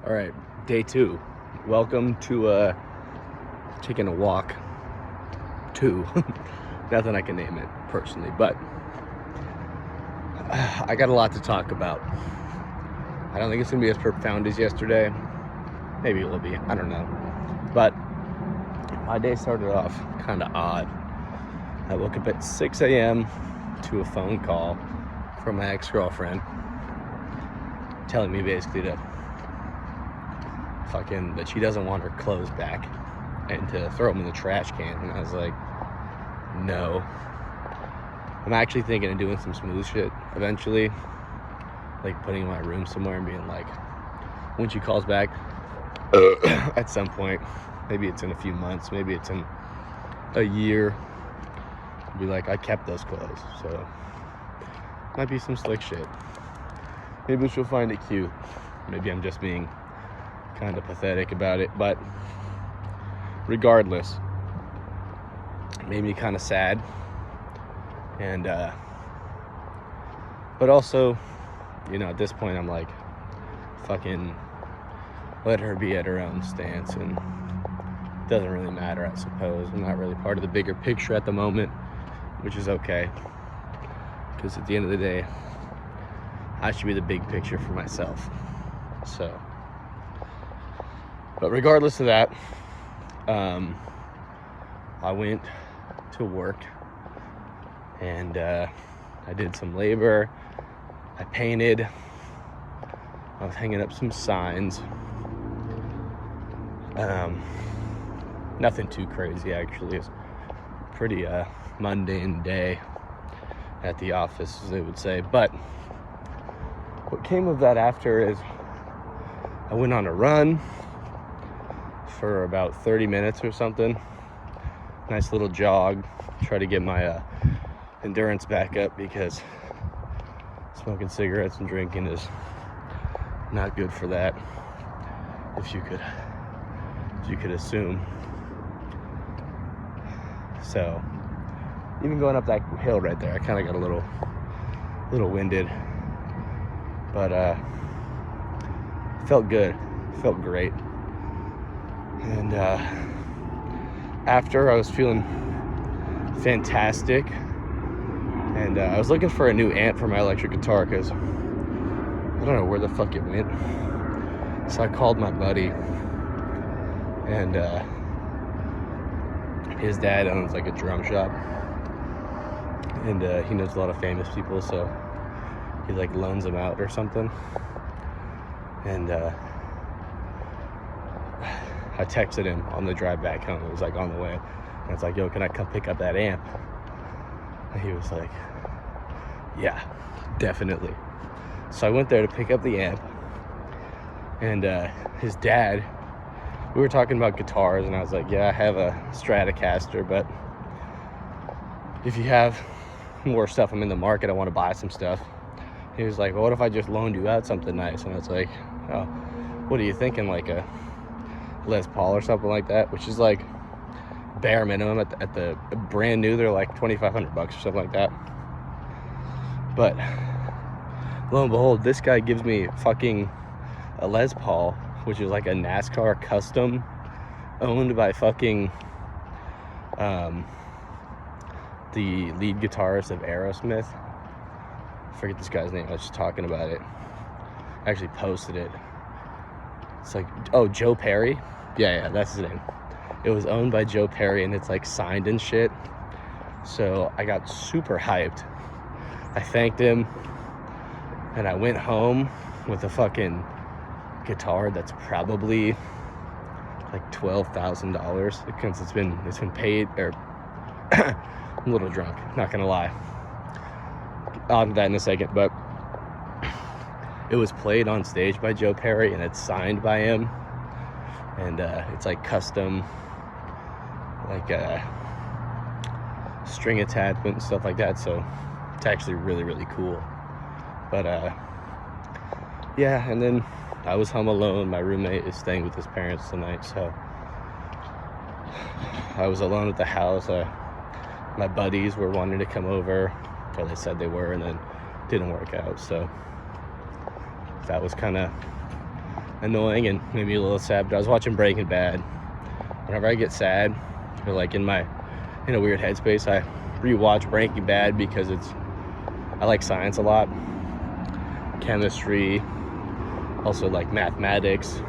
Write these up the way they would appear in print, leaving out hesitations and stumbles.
All right, day 2. Welcome to taking a walk to nothing I can name it personally, but I got a lot to talk about. I don't think it's gonna be as profound as yesterday. Maybe it will be, I don't know. But my day started off kind of odd. I woke up at 6 a.m. to a phone call from my ex-girlfriend telling me basically that she doesn't want her clothes back and to throw them in the trash can. And I was like, no. I'm actually thinking of doing some smooth shit eventually, like putting in my room somewhere and being like, when she calls back at some point, maybe it's in a few months, maybe it's in a year, be like, I kept those clothes. So might be some slick shit. Maybe she'll find it cute. Maybe I'm just being kind of pathetic about it, but regardless, it made me kind of sad. And but also, at this point I'm like, fucking let her be at her own stance, and it doesn't really matter, I suppose. I'm not really part of the bigger picture at the moment, which is okay, because at the end of the day I should be the big picture for myself. So, but regardless of that, I went to work and I did some labor. I painted. I was hanging up some signs. Nothing too crazy, actually. It's a pretty mundane day at the office, as they would say. But what came of that after is I went on a run for about 30 minutes or something. Nice little jog. Try to get my endurance back up, because smoking cigarettes and drinking is not good for that, if you could assume. So even going up that hill right there, I kind of got a little winded, but felt good, felt great. And after, I was feeling fantastic, and I was looking for a new amp for my electric guitar, because I don't know where the fuck it went. So I called my buddy, and his dad owns like a drum shop, and he knows a lot of famous people, so he like loans them out or something. And I texted him on the drive back home. It was like on the way. And I was like, yo, can I come pick up that amp? And he was like, yeah, definitely. So I went there to pick up the amp. And his dad, we were talking about guitars, and I was like, yeah, I have a Stratocaster, but if you have more stuff, I'm in the market, I want to buy some stuff. He was like, well, what if I just loaned you out something nice? And I was like, oh, what are you thinking, like a Les Paul or something like that, which is like bare minimum at the brand new, they're like $2,500 or something like that. But lo and behold, this guy gives me fucking a Les Paul, which is like a NASCAR custom owned by fucking the lead guitarist of Aerosmith. I forget this guy's name. I was just talking about it. I actually posted it. It's like, oh, Joe Perry. Yeah, that's his name. It was owned by Joe Perry, and it's like signed and shit. So I got super hyped. I thanked him, and I went home with a fucking guitar that's probably like $12,000, because it's been paid. Or I'm a little drunk, not gonna lie. On to that in a second, but it was played on stage by Joe Perry, and it's signed by him, and it's like custom, like string attachment and stuff like that. So it's actually really, really cool. But yeah, and then I was home alone. My roommate is staying with his parents tonight, so I was alone at the house. My buddies were wanting to come over, or they said they were, and then didn't work out. So that was kind of annoying and made me a little sad, but I was watching Breaking Bad. Whenever I get sad or like in a weird headspace, I rewatch Breaking Bad because I like science a lot, chemistry, also like mathematics.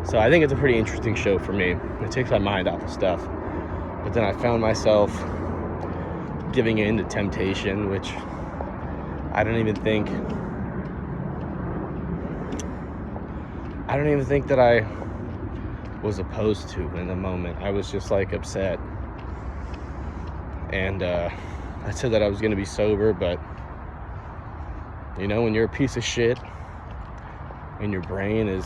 So I think it's a pretty interesting show for me. It takes my mind off of stuff. But then I found myself giving in to temptation, which I don't even think that I was opposed to in the moment. I was just like upset. And I said that I was going to be sober, but when you're a piece of shit and your brain is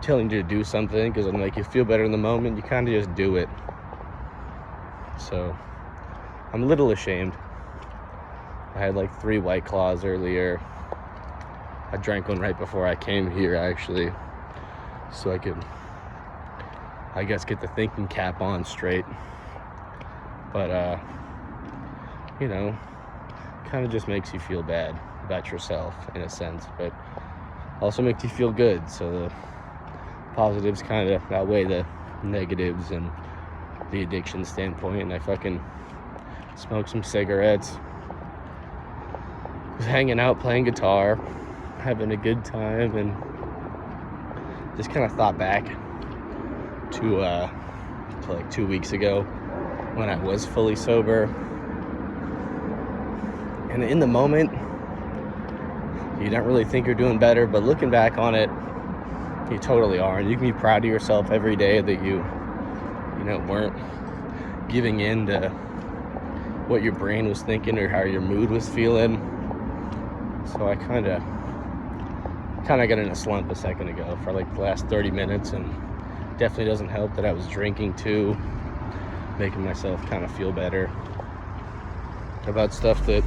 telling you to do something because it'll make you feel better in the moment, you kind of just do it. So I'm a little ashamed. I had like 3 White Claws earlier. I drank one right before I came here, actually, so I could, I guess, get the thinking cap on straight. But kind of just makes you feel bad about yourself in a sense, but also makes you feel good. So the positives kind of outweigh the negatives and the addiction standpoint. And I fucking smoked some cigarettes, was hanging out, playing guitar, having a good time, and just kind of thought back to like 2 weeks ago when I was fully sober. And in the moment, you don't really think you're doing better, but looking back on it, you totally are. And you can be proud of yourself every day that you weren't giving in to what your brain was thinking or how your mood was feeling. So I kind of got in a slump a second ago for like the last 30 minutes, and definitely doesn't help that I was drinking too, making myself kind of feel better about stuff that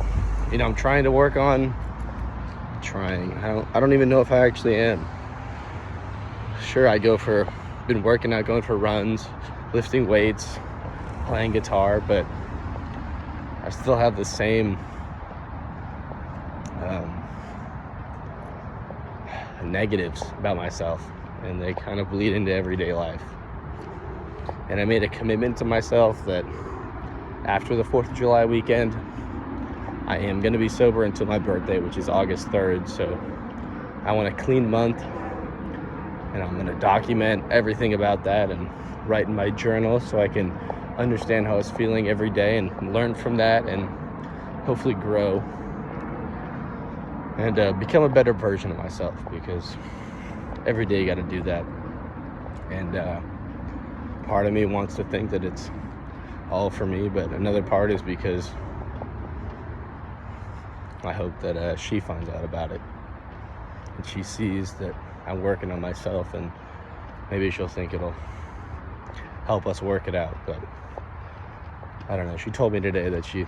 I'm trying to work on. I don't even know if I actually am. Sure, been working out, going for runs, lifting weights, playing guitar, but I still have the same negatives about myself, and they kind of bleed into everyday life. And I made a commitment to myself that after the 4th of July weekend, I am going to be sober until my birthday, which is August 3rd. So I want a clean month, and I'm going to document everything about that and write in my journal so I can understand how I was feeling every day and learn from that and hopefully grow and become a better version of myself, because every day you got to do that. And part of me wants to think that it's all for me, but another part is because I hope that she finds out about it and she sees that I'm working on myself, and maybe she'll think it'll help us work it out. But I don't know. She told me today that she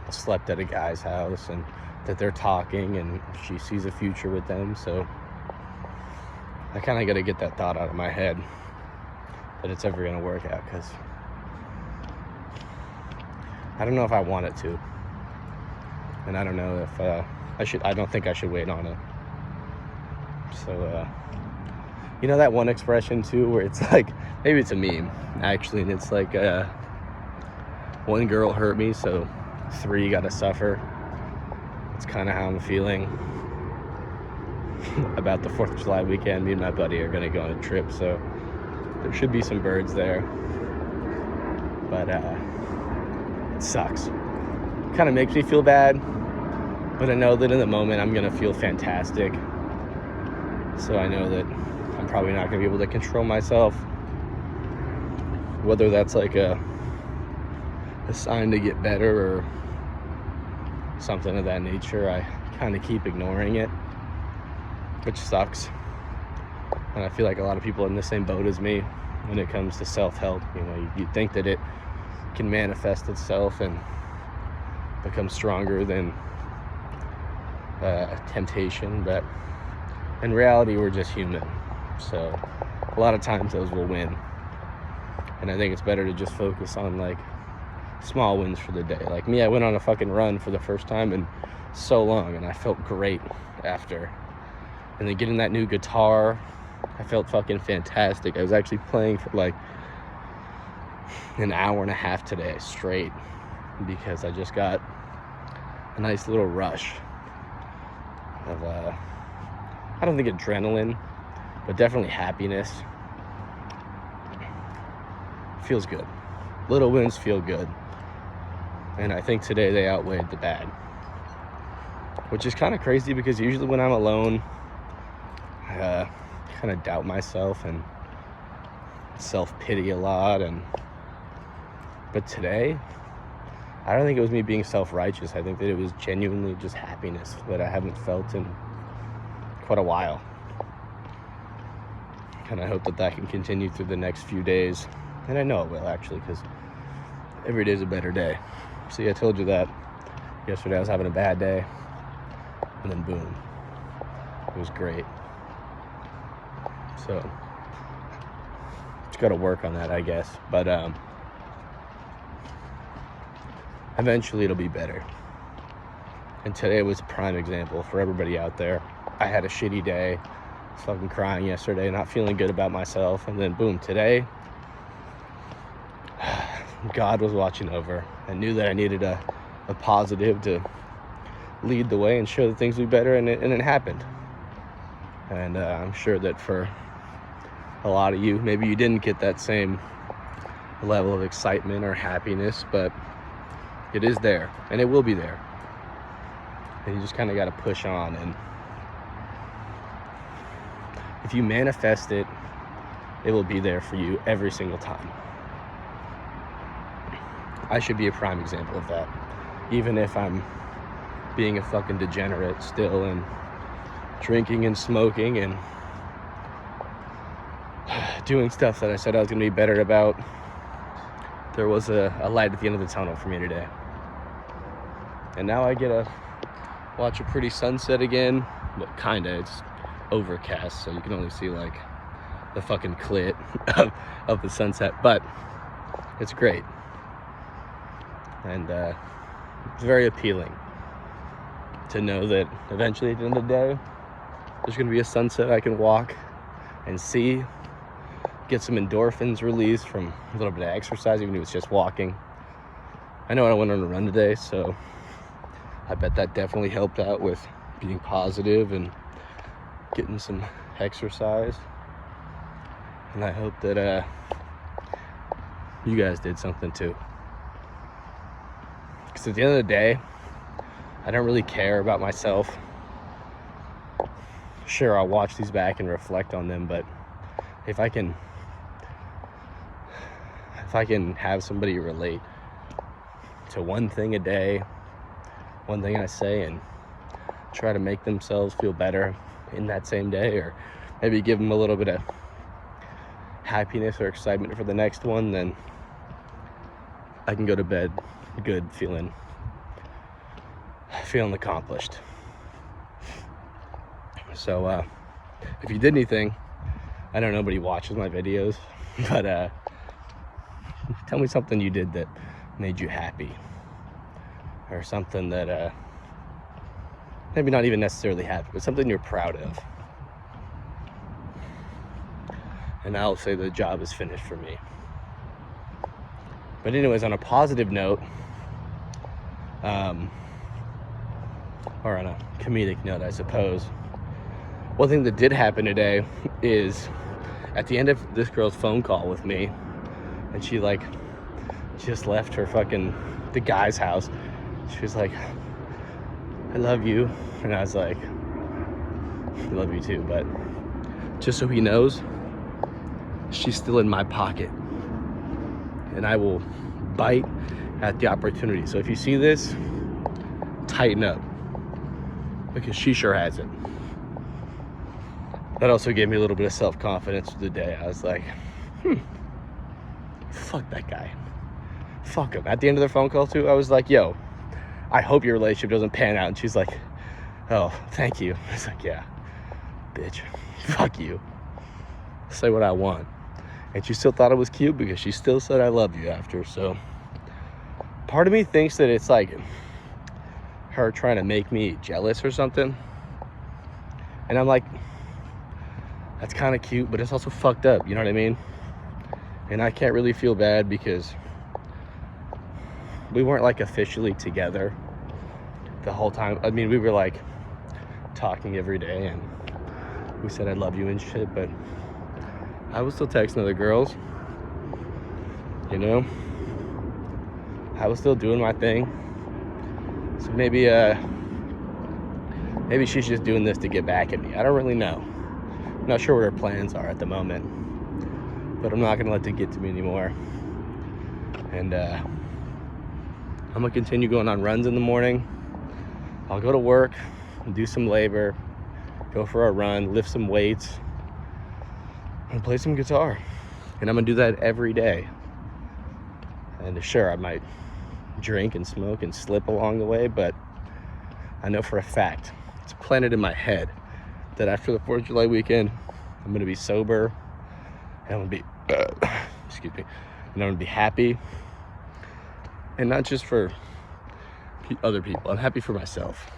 slept at a guy's house and that they're talking and she sees a future with them. So I kind of got to get that thought out of my head that it's ever going to work out, because I don't know if I want it to, and I don't know if I should. I don't think I should wait on it. So that one expression too, where it's like, maybe it's a meme actually, and it's like one girl hurt me, so 3 gotta suffer. It's kind of how I'm feeling about the 4th of July weekend. Me and my buddy are gonna go on a trip, so there should be some birds there, but it sucks. Kind of makes me feel bad, but I know that in the moment I'm gonna feel fantastic. So I know that I'm probably not gonna be able to control myself, whether that's like a sign to get better or something of that nature. I kind of keep ignoring it, which sucks. And I feel like a lot of people are in the same boat as me when it comes to self-help. You think that it can manifest itself and become stronger than temptation, but in reality we're just human. So a lot of times those will win, and I think it's better to just focus on like small wins for the day. Like me, I went on a fucking run for the first time in so long, and I felt great after. And then getting that new guitar, I felt fucking fantastic. I was actually playing for like an hour and a half today straight because I just got a nice little rush of I don't think adrenaline, but definitely happiness. Feels good. Little wins feel good, and I think today they outweighed the bad, which is kind of crazy because usually when I'm alone, I kind of doubt myself and self-pity a lot, but today I don't think it was me being self-righteous. I think that it was genuinely just happiness that I haven't felt in quite a while, and I hope that that can continue through the next few days, and I know it will actually, because every day is a better day. See, I told you that yesterday. I was having a bad day, and then boom, it was great. So just got to work on that, I guess, but eventually it'll be better. And today was a prime example for everybody out there. I had a shitty day. I was fucking crying yesterday, not feeling good about myself, and then boom, today God was watching over. I knew that I needed a positive to lead the way and show that things would be better, and it happened. And I'm sure that for a lot of you, maybe you didn't get that same level of excitement or happiness, but it is there, and it will be there. And you just kind of got to push on, and if you manifest it, it will be there for you every single time. I should be a prime example of that, even if I'm being a fucking degenerate still and drinking and smoking and doing stuff that I said I was going to be better about. There was a light at the end of the tunnel for me today, and now I get to watch a pretty sunset again. But kinda, it's overcast, so you can only see like the fucking clit of the sunset, but it's great. And it's very appealing to know that eventually at the end of the day, there's going to be a sunset I can walk and see, get some endorphins released from a little bit of exercise, even if it's just walking. I know I went on a run today, so I bet that definitely helped out with being positive and getting some exercise. And I hope that you guys did something too. Because at the end of the day, I don't really care about myself. Sure, I'll watch these back and reflect on them, but if I can have somebody relate to one thing a day, one thing I say, and try to make themselves feel better in that same day, or maybe give them a little bit of happiness or excitement for the next one, then I can go to bed good, feeling accomplished. So if you did anything, I know nobody watches my videos, but tell me something you did that made you happy, or something that maybe not even necessarily happy, but something you're proud of, and I'll say the job is finished for me. But anyways, on a positive note, or on a comedic note, I suppose, one thing that did happen today is at the end of this girl's phone call with me, and she just left the guy's house. She was like, "I love you," and I was like, "I love you too," but just so he knows, she's still in my pocket, and I will bite at the opportunity. So if you see this, tighten up, because she sure hasn't. That also gave me a little bit of self-confidence for the day. I was like, fuck that guy. Fuck him. At the end of the phone call too, I was like, yo, I hope your relationship doesn't pan out. And she's like, oh, thank you. I was like, yeah, bitch, fuck you. Say what I want. And she still thought it was cute because she still said I love you after. So part of me thinks that it's like her trying to make me jealous or something. And I'm like, that's kind of cute, but it's also fucked up, you know what I mean? And I can't really feel bad because we weren't like officially together the whole time. I mean, we were like talking every day and we said I love you and shit, but I was still texting other girls, you know? I was still doing my thing. So maybe she's just doing this to get back at me. I don't really know. I'm not sure what her plans are at the moment, but I'm not gonna let it get to me anymore. And I'm gonna continue going on runs in the morning. I'll go to work, do some labor, go for a run, lift some weights, and play some guitar. And I'm gonna do that every day. And sure, I might drink and smoke and slip along the way, but I know for a fact, it's planted in my head that after the 4th of July weekend, I'm gonna be sober, and I'm gonna be, excuse me, and I'm gonna be happy. And not just for other people, I'm happy for myself.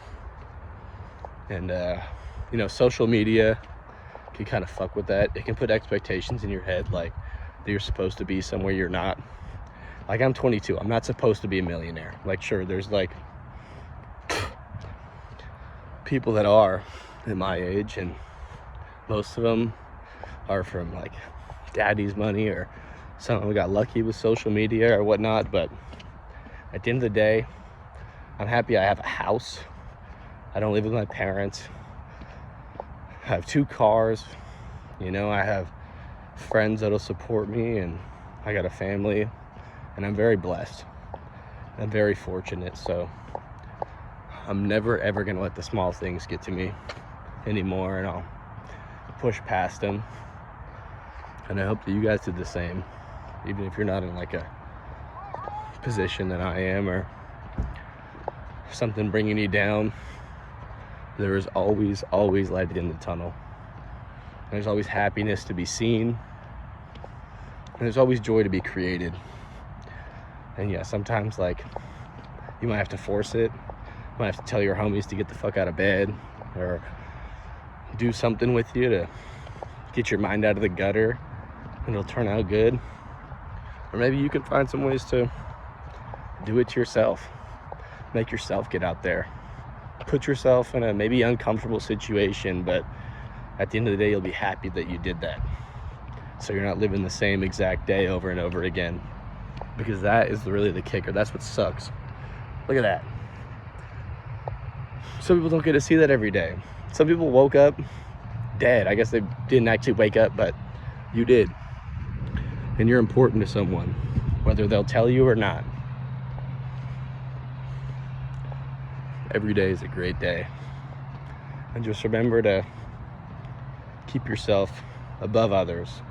And you know, social media can kind of fuck with that. It can put expectations in your head like that you're supposed to be somewhere you're not. Like, I'm 22, I'm not supposed to be a millionaire. Like, sure, there's like people that are at my age, and most of them are from like daddy's money, or some of them got lucky with social media or whatnot. But at the end of the day, I'm happy I have a house. I don't live with my parents. I have 2 cars. You know, I have friends that'll support me, and I got a family, and I'm very blessed. I'm very fortunate. So I'm never ever gonna let the small things get to me anymore, and I'll push past them. And I hope that you guys did the same, even if you're not in like a position that I am, or something bringing you down. There is always light at the end of the tunnel. There's always happiness to be seen, and there's always joy to be created. And yeah, sometimes like you might have to force it. You might have to tell your homies to get the fuck out of bed, or do something with you to get your mind out of the gutter, and it'll turn out good. Or maybe you can find some ways to do it to yourself. Make yourself get out there. Put yourself in a maybe uncomfortable situation, but at the end of the day, you'll be happy that you did that. So you're not living the same exact day over and over again, because that is really the kicker. That's what sucks. Look at that. Some people don't get to see that every day. Some people woke up dead. I guess they didn't actually wake up, but you did. And you're important to someone, whether they'll tell you or not. Every day is a great day. And just remember to keep yourself above others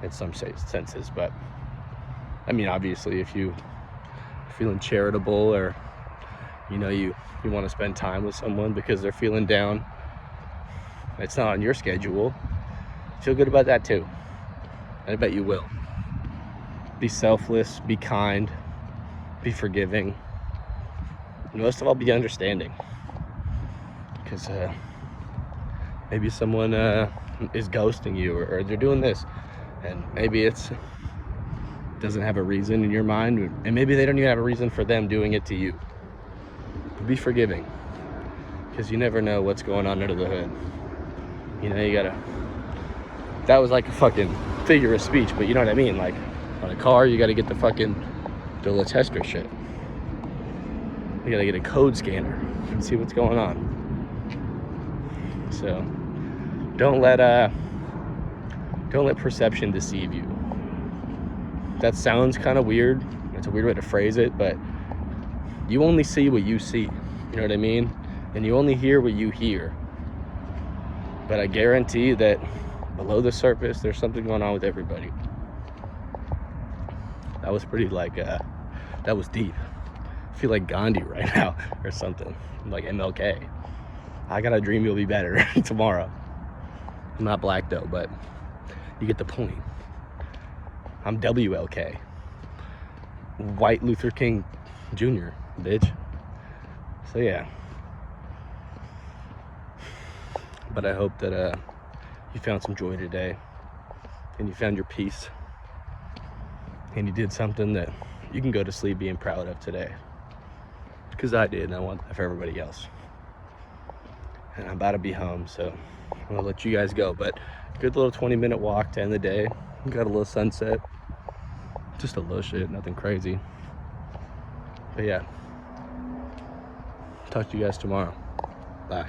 in some senses. But I mean, obviously, if you're feeling charitable, or you know, you want to spend time with someone because they're feeling down, it's not on your schedule, feel good about that too. And I bet you will. Be selfless, be kind, be forgiving. Most of all, be understanding, because maybe someone is ghosting you, or they're doing this, and maybe it's doesn't have a reason in your mind, and maybe they don't even have a reason for them doing it to you. But be forgiving, because you never know what's going on under the hood. You know, you gotta, that was like a fucking figure of speech, but you know what I mean. Like, on a car, you gotta get the tester shit. You gotta get a code scanner and see what's going on. So don't let perception deceive you. That sounds kind of weird. It's a weird way to phrase it, but you only see what you see. You know what I mean? And you only hear what you hear. But I guarantee that below the surface, there's something going on with everybody. That was pretty like that was deep. I feel like Gandhi right now, or something, like MLK. I got a dream you'll be better tomorrow. I'm not black though, but you get the point. I'm WLK, White Luther King Jr., bitch. So yeah. But I hope that you found some joy today, and you found your peace, and you did something that you can go to sleep being proud of today. Because I did, and I want that for everybody else. And I'm about to be home, so I'm gonna let you guys go. But good little 20-minute walk to end the day. Got a little sunset, just a little shit, nothing crazy. But yeah, talk to you guys tomorrow. Bye.